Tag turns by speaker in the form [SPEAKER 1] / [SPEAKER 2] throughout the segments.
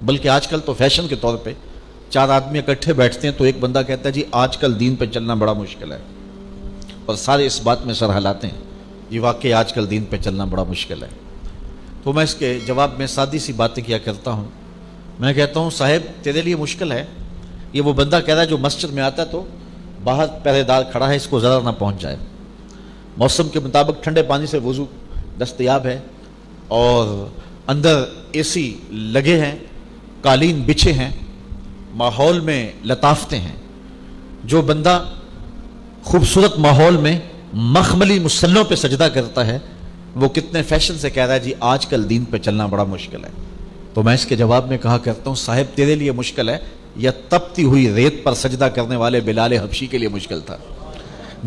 [SPEAKER 1] بلکہ آج کل تو فیشن کے طور پہ 4 آدمی اکٹھے بیٹھتے ہیں تو ایک بندہ کہتا ہے جی آج کل دین پہ چلنا بڑا مشکل ہے، اور سارے اس بات میں سر ہلاتے ہیں یہ واقعی آج کل دین پہ چلنا بڑا مشکل ہے۔ تو میں اس کے جواب میں سادی سی باتیں کیا کرتا ہوں، میں کہتا ہوں صاحب تیرے لیے مشکل ہے، یہ وہ بندہ کہہ رہا ہے جو مسجد میں آتا ہے تو باہر پہرے دار کھڑا ہے، اس کو ذرا نہ پہنچ جائے، موسم کے مطابق ٹھنڈے پانی سے وضو دستیاب ہے اور اندر اے سی لگے ہیں، قالین بچھے ہیں، ماحول میں لطافتیں ہیں۔ جو بندہ خوبصورت ماحول میں مخملی مسلوں پہ سجدہ کرتا ہے وہ کتنے فیشن سے کہہ رہا ہے جی آج کل دین پہ چلنا بڑا مشکل ہے۔ تو میں اس کے جواب میں کہا کرتا ہوں صاحب تیرے لیے مشکل ہے یا تپتی ہوئی ریت پر سجدہ کرنے والے بلال حبشی کے لیے مشکل تھا؟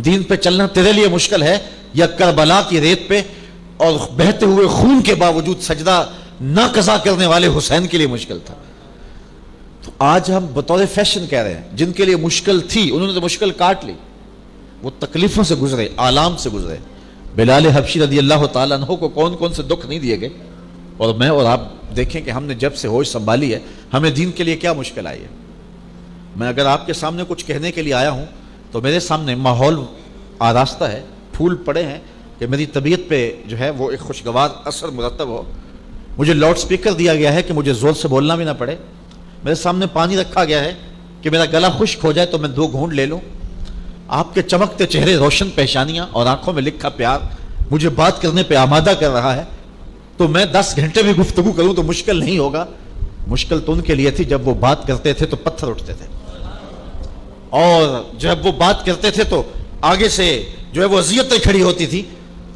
[SPEAKER 1] دین پہ چلنا تیرے لیے مشکل ہے یا کربلا کی ریت پہ اور بہتے ہوئے خون کے باوجود سجدہ نہ قضا کرنے والے حسین کے لیے مشکل تھا؟ تو آج ہم بطور فیشن کہہ رہے ہیں جن کے لیے مشکل تھی انہوں نے تو مشکل کاٹ لی، وہ تکلیفوں سے گزرے، آلام سے گزرے۔ بلال حبشی رضی اللہ تعالیٰ عنہ کو کون کون سے دکھ نہیں دیے گئے، اور میں اور آپ دیکھیں کہ ہم نے جب سے ہوش سنبھالی ہے ہمیں دین کے لیے کیا مشکل آئی ہے۔ میں اگر آپ کے سامنے کچھ کہنے کے لیے آیا ہوں تو میرے سامنے ماحول آراستہ ہے، پھول پڑے ہیں کہ میری طبیعت پہ جو ہے وہ ایک خوشگوار اثر مرتب ہو، مجھے لاؤڈ سپیکر دیا گیا ہے کہ مجھے زور سے بولنا بھی نہ پڑے، میرے سامنے پانی رکھا گیا ہے کہ میرا گلا خشک ہو جائے تو میں 2 گھونٹ لے لوں، آپ کے چمکتے چہرے، روشن پیشانیاں اور آنکھوں میں لکھا پیار مجھے بات کرنے پہ آمادہ کر رہا ہے، تو میں 10 گھنٹے بھی گفتگو کروں تو مشکل نہیں ہوگا۔ مشکل تو ان کے لیے تھی جب وہ بات کرتے تھے تو پتھر اٹھتے تھے، اور جب وہ بات کرتے تھے تو آگے سے جو ہے وہ اذیتیں کھڑی ہوتی تھی،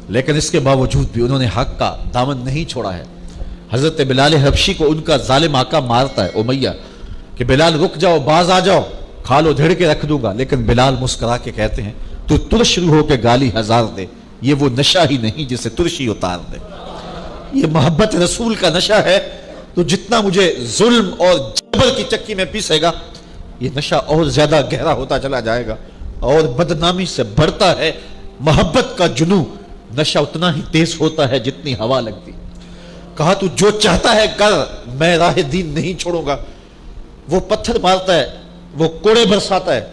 [SPEAKER 1] لیکن اس کے باوجود بھی انہوں نے حق کا دامن نہیں چھوڑا ہے۔ حضرت بلال حبشی کو ان کا ظالم آقا مارتا ہے امیہ کہ بلال رک جاؤ، باز آ جاؤ، کھالو دھڑ کے رکھ دوں گا، لیکن بلال مسکرا کے کہتے ہیں تو ترش روح ہو کے گالی ہزار دے، یہ وہ نشہ ہی نہیں جسے ترشی اتار دے۔ یہ محبت رسول کا نشہ ہے، تو جتنا مجھے ظلم اور جبر کی چکی میں پیسے گا یہ نشہ اور زیادہ گہرا ہوتا چلا جائے گا اور بدنامی سے بڑھتا ہے۔ محبت کا جنوں نشہ اتنا ہی تیز ہوتا ہے جتنی ہوا لگتی۔ کہا تو جو چاہتا ہے کر، میں راہ دین نہیں چھوڑوں گا۔ وہ پتھر مارتا ہے، وہ کوڑے برساتا ہے،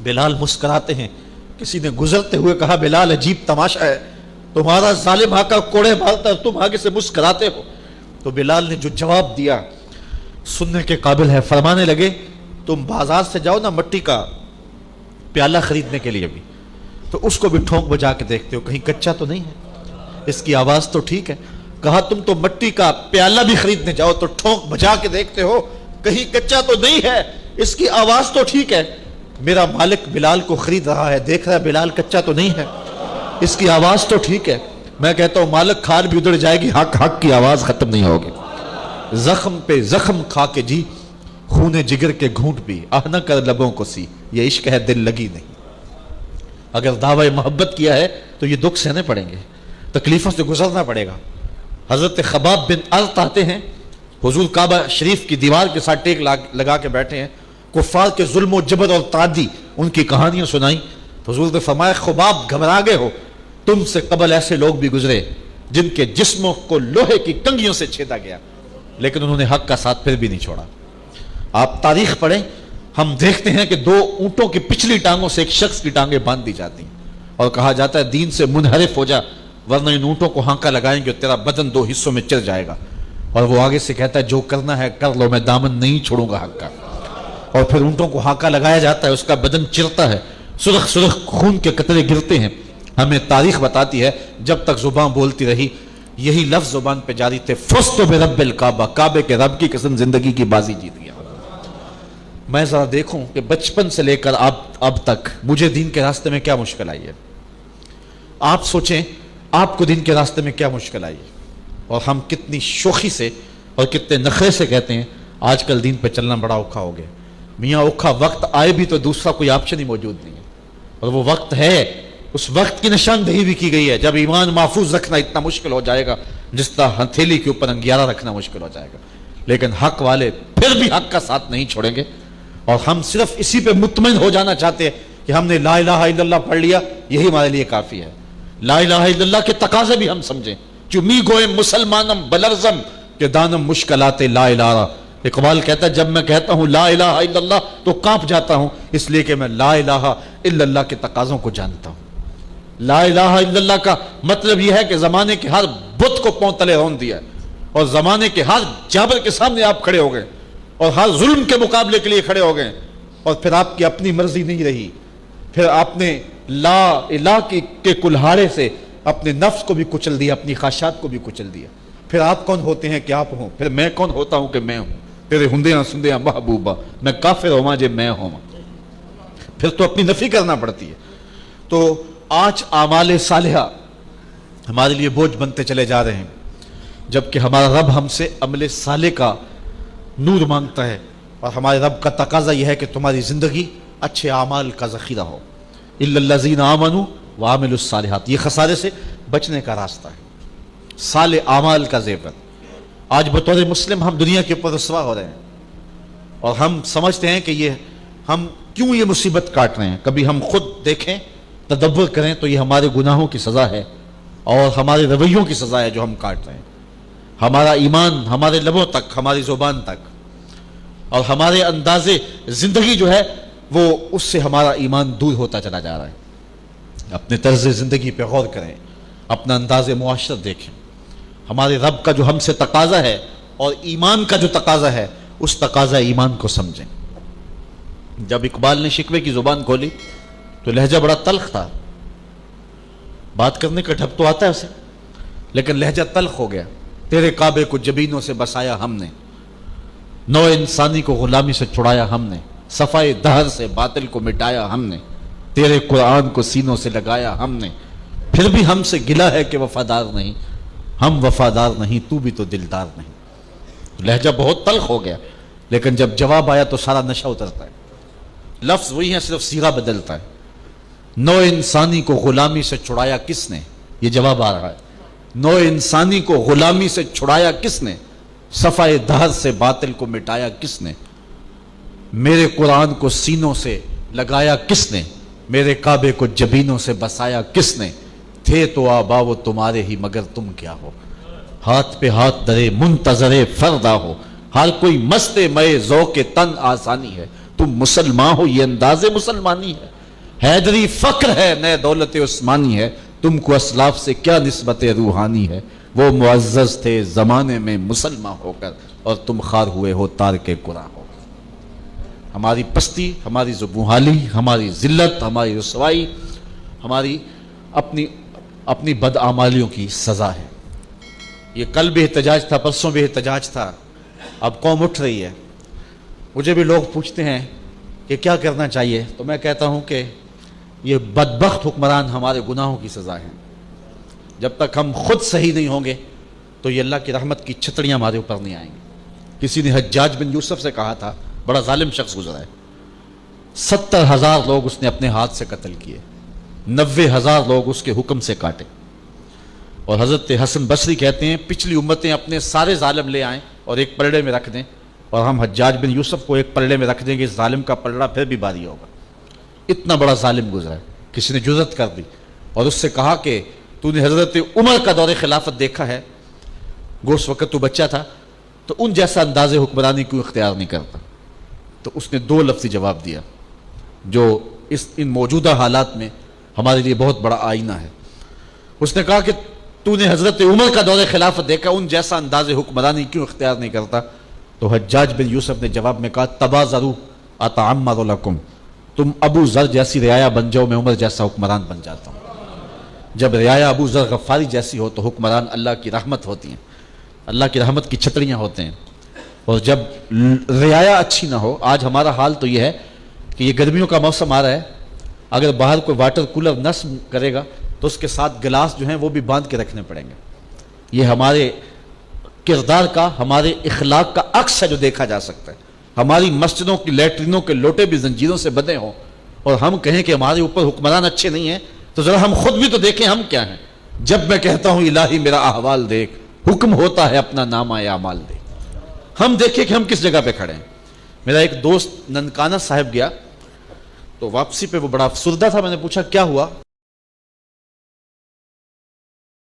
[SPEAKER 1] بلال مسکراتے ہیں۔ کسی نے گزرتے ہوئے کہا بلال عجیب تماشا ہے، تمہارا ظالم آقا کوڑے مارتا ہے تم آگے سے مسکراتے ہو۔ تو بلال نے جو جواب دیا سننے کے قابل ہے، فرمانے لگے تم بازار سے جاؤ نا مٹی کا پیالہ خریدنے کے لیے بھی، تو اس کو بھی ٹھونک بجا کے دیکھتے ہو کہیں کچا تو نہیں ہے، اس کی آواز تو ٹھیک ہے۔ کہا تم تو مٹی کا پیالہ بھی خریدنے جاؤ تو ٹھونک بجا کے دیکھتے ہو کہیں کچا تو نہیں ہے، اس کی آواز تو ٹھیک ہے۔ میرا مالک بلال کو خرید رہا ہے، دیکھ رہا ہے بلال کچا تو نہیں ہے، اس کی آواز تو ٹھیک ہے۔ میں کہتا ہوں مالک کھال بھی ادھر جائے گی، حق حق کی آواز ختم نہیں ہوگی۔ زخم پہ زخم کھا کے جی، خون جگر کے گھونٹ بھی، آہ نہ کر لبوں کو سی، یہ عشق ہے دل لگی نہیں۔ اگر دعوی محبت کیا ہے تو یہ دکھ سہنے پڑیں گے، تکلیفوں سے گزرنا پڑے گا۔ حضرت خباب بن ارت آتے ہیں، حضور کعبہ شریف کی دیوار کے ساتھ ٹیک لگا کے بیٹھے ہیں، کفار کے ظلم و جبر اور تعدی ان کی کہانیاں سنائیں۔ حضور نے فرمایا خباب گھبرا گئے ہو، تم سے قبل ایسے لوگ بھی گزرے جن کے جسموں کو لوہے کی کنگھیوں سے چھیدا گیا، لیکن انہوں نے حق کا ساتھ پھر بھی نہیں چھوڑا۔ آپ تاریخ پڑھیں، ہم دیکھتے ہیں کہ 2 اونٹوں کی پچھلی ٹانگوں سے ایک شخص کی ٹانگیں باندھ دی جاتی ہیں اور کہا جاتا ہے دین سے منحرف ہو جا ورنہ ان اونٹوں کو ہانکا لگائیں گے اور تیرا بدن 2 حصوں میں چر جائے گا، اور وہ آگے سے کہتا ہے جو کرنا ہے کر لو، میں دامن نہیں چھوڑوں گا حق کا۔ اور پھر اونٹوں کو ہانکا لگایا جاتا ہے، اس کا بدن چرتا ہے، سرخ سرخ خون کے قطرے گرتے ہیں۔ ہمیں تاریخ بتاتی ہے جب تک زبان بولتی رہی یہی لفظ زبان پہ جاری تھے، فزت برب الکعبہ، کعبے کے رب کی قسم زندگی کی بازی جیت گیا۔ میں ذرا دیکھوں کہ بچپن سے لے کر اب تک مجھے دین کے راستے میں کیا مشکل آئی ہے، آپ سوچیں آپ کو دین کے راستے میں کیا مشکل آئی ہے، اور ہم کتنی شوخی سے اور کتنے نخرے سے کہتے ہیں آج کل دین پہ چلنا بڑا اوکھا ہو گیا۔ میاں اوکھا وقت آئے بھی تو دوسرا کوئی آپشن ہی موجود نہیں ہے، اور وہ وقت ہے، اس وقت کی نشاندہی بھی کی گئی ہے جب ایمان محفوظ رکھنا اتنا مشکل ہو جائے گا جس طرح ہتھیلی کے اوپر انگیارہ رکھنا مشکل ہو جائے گا، لیکن حق والے پھر بھی حق کا ساتھ نہیں چھوڑیں گے۔ اور ہم صرف اسی پہ مطمئن ہو جانا چاہتے ہیں کہ ہم نے لا الہ الا اللہ پڑھ لیا، یہی ہمارے لیے کافی ہے۔ لا الہ الا اللہ کے تقاضے بھی ہم سمجھیں، چمی گوئے مسلمانم بلرزم کہ دانم مشکلات لا الہ اقبال کہتا ہے جب میں کہتا ہوں لا الہ الا اللہ تو کانپ جاتا ہوں، اس لیے کہ میں لا الہ الا اللہ کے تقاضوں کو جانتا ہوں۔ لا الہ الا اللہ کا مطلب یہ ہے کہ زمانے کے ہر بت کو پاؤں تلے رون دیا اور زمانے کے ہر جابر کے سامنے آپ کھڑے ہو گئے اور ہر ظلم کے مقابلے کے لیے کھڑے ہو گئے، اور پھر آپ کی اپنی مرضی نہیں رہی، پھر آپ نے لا الہ کے کلہاڑے سے اپنے نفس کو بھی کچل دیا، اپنی خواہشات کو بھی کچل دیا۔ پھر آپ کون ہوتے ہیں کہ آپ ہوں، پھر میں کون ہوتا ہوں کہ میں ہوں، تیرے ہندیاں سندیاں محبوبہ میں کافر ہوں جے میں ہوں، پھر تو اپنی نفی کرنا پڑتی ہے۔ تو آج اعمال صالحہ ہمارے لیے بوجھ بنتے چلے جا رہے ہیں، جبکہ ہمارا رب ہم سے عمل صالح کا نور مانگتا ہے، اور ہمارے رب کا تقاضا یہ ہے کہ تمہاری زندگی اچھے اعمال کا ذخیرہ ہو۔ الا الذین آمنوا وعملوا الصالحات، یہ خسارے سے بچنے کا راستہ ہے، صالح اعمال کا زیور۔ آج بطور مسلم ہم دنیا کے اوپر رسوا ہو رہے ہیں، اور ہم سمجھتے ہیں کہ ہم کیوں یہ مصیبت کاٹ رہے ہیں۔ کبھی ہم خود دیکھیں، تدبر کریں تو یہ ہمارے گناہوں کی سزا ہے اور ہمارے رویوں کی سزا ہے جو ہم کاٹ رہے ہیں۔ ہمارا ایمان ہمارے لبوں تک، ہماری زبان تک، اور ہمارے انداز زندگی جو ہے وہ اس سے ہمارا ایمان دور ہوتا چلا جا رہا ہے۔ اپنے طرز زندگی پہ غور کریں، اپنا انداز معاشرت دیکھیں، ہمارے رب کا جو ہم سے تقاضا ہے اور ایمان کا جو تقاضا ہے، اس تقاضا ایمان کو سمجھیں۔ جب اقبال نے شکوے کی زبان کھولی تو لہجہ بڑا تلخ تھا، بات کرنے کا ڈھب تو آتا ہے اسے، لیکن لہجہ تلخ ہو گیا۔ تیرے کعبے کو جبینوں سے بسایا ہم نے، نو انسانی کو غلامی سے چھڑایا ہم نے، صفائے دہر سے باطل کو مٹایا ہم نے، تیرے قرآن کو سینوں سے لگایا ہم نے، پھر بھی ہم سے گلہ ہے کہ وفادار نہیں، ہم وفادار نہیں تو بھی تو دلدار نہیں۔ لہجہ بہت تلخ ہو گیا، لیکن جب جواب آیا تو سارا نشہ اترتا ہے۔ لفظ وہی ہے، صرف صیغہ بدلتا ہے۔ نو انسانی کو غلامی سے چھڑایا کس نے، یہ جواب آ رہا ہے۔ نو انسانی کو غلامی سے چھڑایا کس نے، صفائے دہر سے باطل کو مٹایا کس نے، میرے قرآن کو سینوں سے لگایا کس نے، میرے کعبے کو جبینوں سے بسایا کس نے، تھے تو آبا وہ تمہارے ہی مگر تم کیا ہو، ہاتھ پہ ہاتھ درے منتظرے فردا ہو، ہر کوئی مست مئے ذوق تن آسانی ہے، تم مسلمان ہو یہ انداز مسلمانی ہے، حیدری فخر ہے نئے دولت عثمانی ہے، تم کو اسلاف سے کیا نسبت روحانی ہے، وہ معزز تھے زمانے میں مسلمان ہو کر اور تم خار ہوئے ہو تارک قرآن ہو کر۔ ہماری پستی، ہماری زبونحالی، ہماری ذلت، ہماری رسوائی، ہماری اپنی بدعمالیوں کی سزا ہے۔ یہ کل بھی احتجاج تھا، پرسوں بھی احتجاج تھا، اب قوم اٹھ رہی ہے۔ مجھے بھی لوگ پوچھتے ہیں کہ کیا کرنا چاہیے، تو میں کہتا ہوں کہ یہ بدبخت حکمران ہمارے گناہوں کی سزا ہے۔ جب تک ہم خود صحیح نہیں ہوں گے تو یہ اللہ کی رحمت کی چھتریاں ہمارے اوپر نہیں آئیں گی۔ کسی نے حجاج بن یوسف سے کہا تھا، بڑا ظالم شخص گزرا ہے، 70,000 لوگ اس نے اپنے ہاتھ سے قتل کیے، 90,000 لوگ اس کے حکم سے کاٹے، اور حضرت حسن بصری کہتے ہیں پچھلی امتیں اپنے سارے ظالم لے آئیں اور ایک پلڑے میں رکھ دیں، اور ہم حجاج بن یوسف کو ایک پلڑے میں رکھ دیں گے، اس ظالم کا پلڑا پھر بھی بھاری ہوگا۔ اتنا بڑا ظالم گزرا ہے۔ کسی نے جرأت کر دی اور اس سے کہا کہ تو نے حضرت عمر کا دور خلافت دیکھا ہے، گو اس وقت تو بچہ تھا، تو ان جیسا انداز حکمرانی کیوں اختیار نہیں کرتا؟ تو اس نے 2 لفظی جواب دیا جو ان موجودہ حالات میں ہمارے لیے بہت بڑا آئینہ ہے۔ اس نے کہا کہ تو نے حضرت عمر کا دور خلافت دیکھا، ان جیسا انداز حکمرانی کیوں اختیار نہیں کرتا؟ تو حجاج بن یوسف نے جواب میں کہا تبازروا اتعمر لکم، تم ابو ذر جیسی رعایا بن جاؤ، میں عمر جیسا حکمران بن جاتا ہوں۔ جب رعایا ابو ذر غفاری جیسی ہو تو حکمران اللہ کی رحمت ہوتی ہیں، اللہ کی رحمت کی چھتریاں ہوتے ہیں، اور جب رعایا اچھی نہ ہو، آج ہمارا حال تو یہ ہے کہ یہ گرمیوں کا موسم آ رہا ہے، اگر باہر کوئی واٹر کولر نصب کرے گا تو اس کے ساتھ گلاس جو ہیں وہ بھی باندھ کے رکھنے پڑیں گے۔ یہ ہمارے کردار کا، ہمارے اخلاق کا عکس ہے جو دیکھا جا سکتا ہے۔ ہماری مسجدوں کی لیٹرینوں کے لوٹے بھی زنجیروں سے بندھے ہوں اور ہم کہیں کہ ہمارے اوپر حکمران اچھے نہیں ہیں، تو ذرا ہم خود بھی تو دیکھیں ہم کیا ہیں۔ جب میں کہتا ہوں الہی میرا احوال دیکھ، حکم ہوتا ہے اپنا نامہ اعمال دیکھ، ہم دیکھیں کہ ہم کس جگہ پہ کھڑے ہیں۔ میرا ایک دوست ننکانہ صاحب گیا تو واپسی پہ وہ بڑا افسردہ تھا، میں نے پوچھا کیا ہوا؟